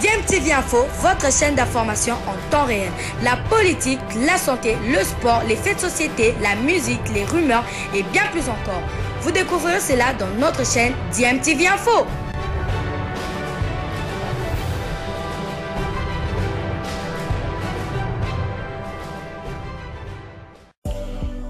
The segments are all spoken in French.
DMTV Info, votre chaîne d'information en temps réel. La politique, la santé, le sport, les faits de société, la musique, les rumeurs et bien plus encore. Vous découvrirez cela dans notre chaîne DMTV Info.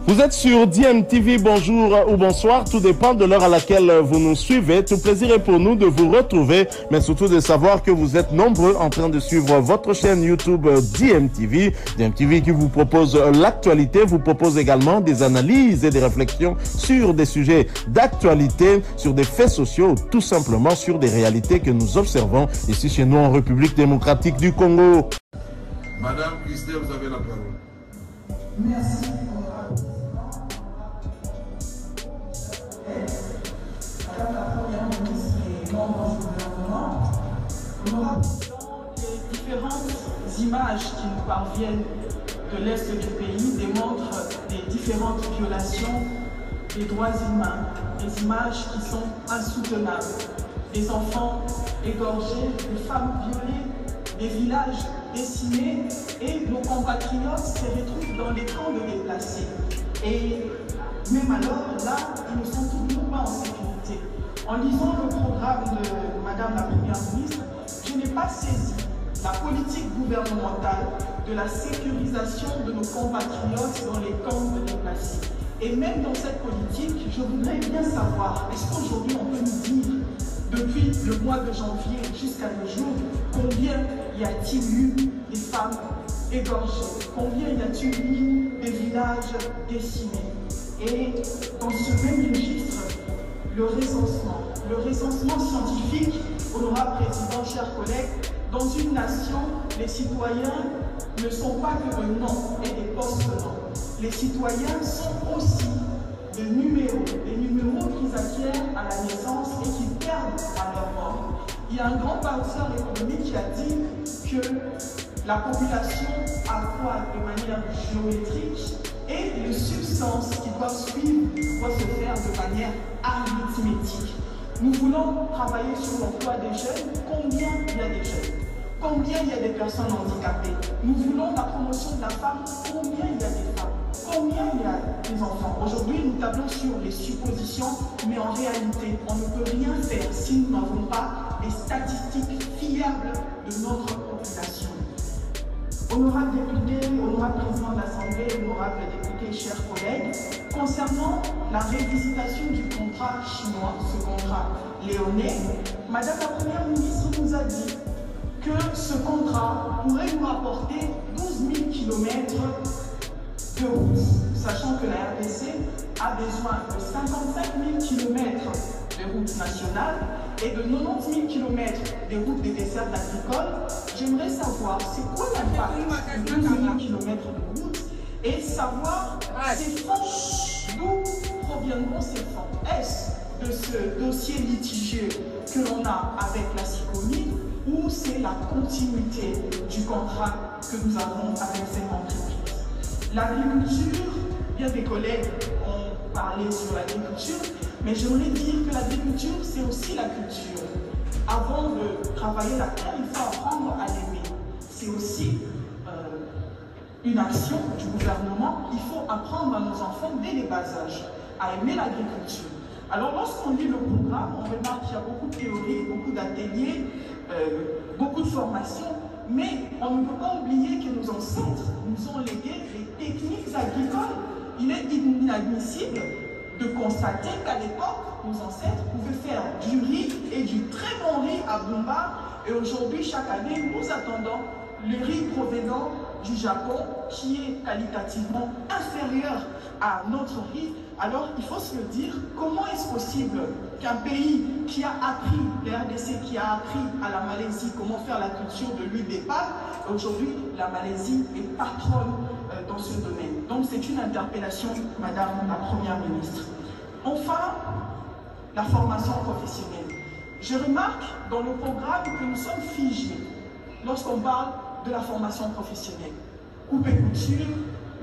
Vous êtes sur DMTV, bonjour ou bonsoir, tout dépend de l'heure à laquelle vous nous suivez. Tout plaisir est pour nous de vous retrouver, mais surtout de savoir que vous êtes nombreux en train de suivre votre chaîne YouTube DMTV. DMTV qui vous propose l'actualité, vous propose également des analyses et des réflexions sur des sujets d'actualité, sur des faits sociaux, tout simplement sur des réalités que nous observons ici chez nous en République démocratique du Congo. Madame Christelle, vous avez la parole. Merci. Madame la Première ministre et membres du gouvernement, dans les différentes images qui nous parviennent de l'Est du pays démontrent des différentes violations des droits humains, des images qui sont insoutenables, des enfants égorgés, des femmes violées, des villages décimés et nos compatriotes se retrouvent dans les camps de déplacés. Et même alors, là, ils ne sont toujours pas en sécurité. En lisant le programme de Madame la Première ministre, je n'ai pas saisi la politique gouvernementale de la sécurisation de nos compatriotes dans les camps de déplacés. Et même dans cette politique, je voudrais bien savoir, est-ce qu'aujourd'hui on peut nous dire, depuis le mois de janvier jusqu'à nos jours, combien y a-t-il eu des femmes égorgées? Combien y a-t-il eu des villages décimés? Et dans ce même registre, le recensement scientifique, honorable président, chers collègues, dans une nation, les citoyens ne sont pas que de noms et des post-noms. Les citoyens sont aussi des numéros qu'ils acquièrent à la naissance et qu'ils perdent à leur mort. Il y a un grand penseur économique qui a dit que la population accroît de manière géométrique et les substances qui doivent suivre doivent se faire de manière arithmétique. Nous voulons travailler sur l'emploi des jeunes. Combien il y a des jeunes? Combien il y a des personnes handicapées? Nous voulons la promotion de la femme. Combien il y a des femmes? Combien il y a des enfants? Aujourd'hui, nous tablons sur les suppositions, mais en réalité, on ne peut rien faire si nous n'avons pas les statistiques fiables de notre population. Honorable député, honorable président de l'Assemblée, honorable député, chers collègues, concernant la révisitation du contrat chinois, ce contrat léonais, Madame la Première ministre nous a dit que ce contrat pourrait nous rapporter 12 000 km de route, sachant que la RDC a besoin de 55 000 km de routes nationales et de 90 000 km des routes des dessertes agricoles. J'aimerais savoir c'est quoi l'impact de 12 000 km de route et savoir ces fonds, d'où proviendront ces fonds. Est-ce de ce dossier litigieux que l'on a avec la SICOMI ou c'est la continuité du contrat que nous avons avec cette entreprise? L'agriculture, bien des collègues ont parlé sur l'agriculture, mais j'aimerais dire que l'agriculture, c'est aussi la culture. Avant de travailler la terre, il faut apprendre à l'aimer. C'est aussi une action du gouvernement. Il faut apprendre à nos enfants dès les bas âges à aimer l'agriculture. Alors lorsqu'on lit le programme, on remarque qu'il y a beaucoup de théories, beaucoup d'ateliers, beaucoup de formations, mais on ne peut pas oublier que nos ancêtres nous ont légué les techniques agricoles. Il est inadmissible de constater qu'à l'époque, nos ancêtres pouvaient faire du riz et du très bon riz à Bumba. Et aujourd'hui, chaque année, nous attendons le riz provenant du Japon qui est qualitativement inférieur à notre riz. Alors, il faut se le dire, comment est-ce possible qu'un pays qui a appris, le RDC qui a appris à la Malaisie comment faire la culture de l'huile des palmes, aujourd'hui, la Malaisie est patronne dans ce domaine. Donc, c'est une interpellation, Madame la Première ministre. Enfin, la formation professionnelle. Je remarque dans le programme que nous sommes figés lorsqu'on parle de la formation professionnelle. Coupe et couture,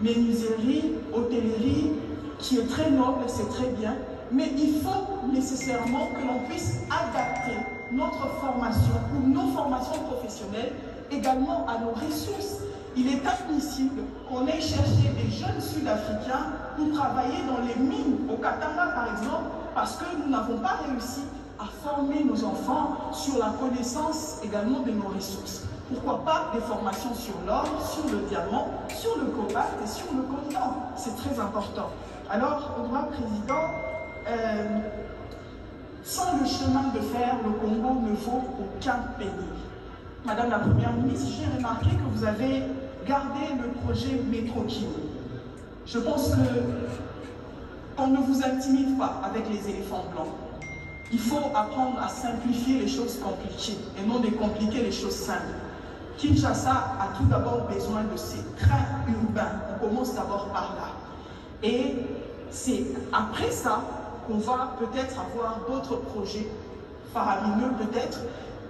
menuiserie, hôtellerie, qui est très noble, c'est très bien, mais il faut nécessairement que l'on puisse adapter notre formation ou nos formations professionnelles également à nos ressources. Il est admissible qu'on ait cherché des jeunes Sud-Africains pour travailler dans les mines, au Katanga par exemple, parce que nous n'avons pas réussi à former nos enfants sur la connaissance également de nos ressources. Pourquoi pas des formations sur l'or, sur le diamant, sur le cobalt et sur le coltan. C'est très important. Alors, honorable Président, sans le chemin de fer, le Congo ne vaut aucun pays. Madame la Première ministre, j'ai remarqué que vous avez gardé le projet Métro-Kin. Je pense qu'on ne vous intimide pas avec les éléphants blancs. Il faut apprendre à simplifier les choses compliquées et non de compliquer les choses simples. Kinshasa a tout d'abord besoin de ces trains urbains. On commence d'abord par là. Et c'est après ça qu'on va peut-être avoir d'autres projets faramineux peut-être,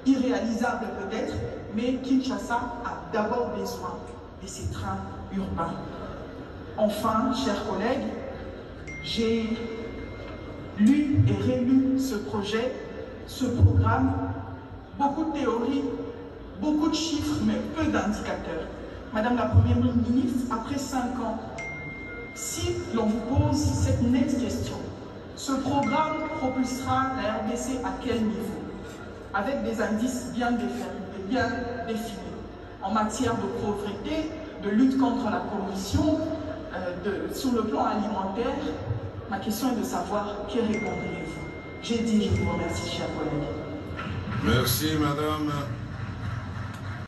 irréalisables peut-être, mais Kinshasa a d'abord besoin de ces trains urbains. Enfin, chers collègues, j'ai lu et relu ce projet, ce programme, beaucoup de théories, beaucoup de chiffres, mais peu d'indicateurs. Madame la Première ministre, après 5 ans, si l'on vous pose cette nette question, ce programme propulsera la RDC à quel niveau? Avec des indices bien définis en matière de pauvreté, de lutte contre la corruption, sur le plan alimentaire. Ma question est de savoir, que répondrez-vous? J'ai dit, je vous remercie, chers collègues. Merci, madame.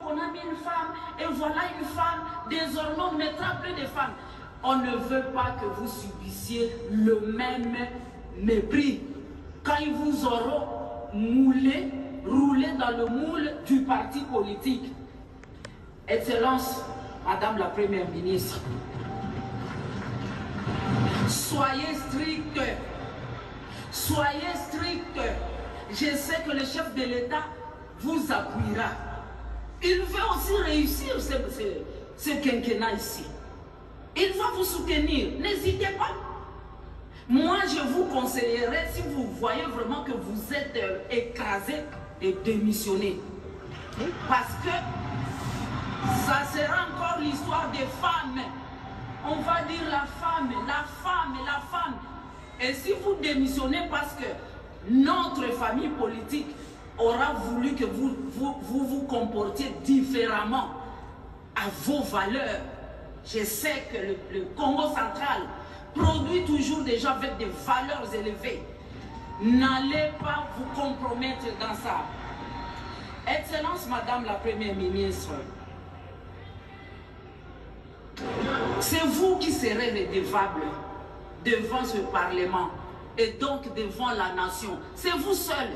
On a mis une femme, et voilà une femme. Désormais, on ne mettra plus de femmes. On ne veut pas que vous subissiez le même mépris. Quand ils vous auront roulé dans le moule du parti politique. Excellence, Madame la Première ministre, soyez stricte. Soyez stricte. Je sais que le chef de l'État vous appuiera. Il veut aussi réussir ce quinquennat ici. Il va vous soutenir. N'hésitez pas. Moi, je vous conseillerais, si vous voyez vraiment que vous êtes écrasé, de démissionner. Parce que ça sera encore l'histoire des femmes. On va dire la femme, la femme, la femme. Et si vous démissionnez parce que notre famille politique aura voulu que vous comportiez différemment à vos valeurs. Je sais que le Congo central produit toujours des gens avec des valeurs élevées. N'allez pas vous compromettre dans ça. Excellence, Madame la Première ministre, c'est vous qui serez redevable devant ce Parlement et donc devant la nation. C'est vous seul.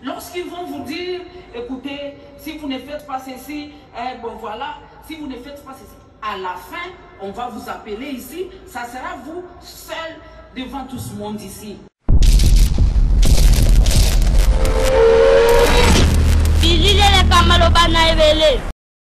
Lorsqu'ils vont vous dire, écoutez, si vous ne faites pas ceci, bon voilà, si vous ne faites pas ceci, à la fin, on va vous appeler ici, ça sera vous seul devant tout ce monde ici.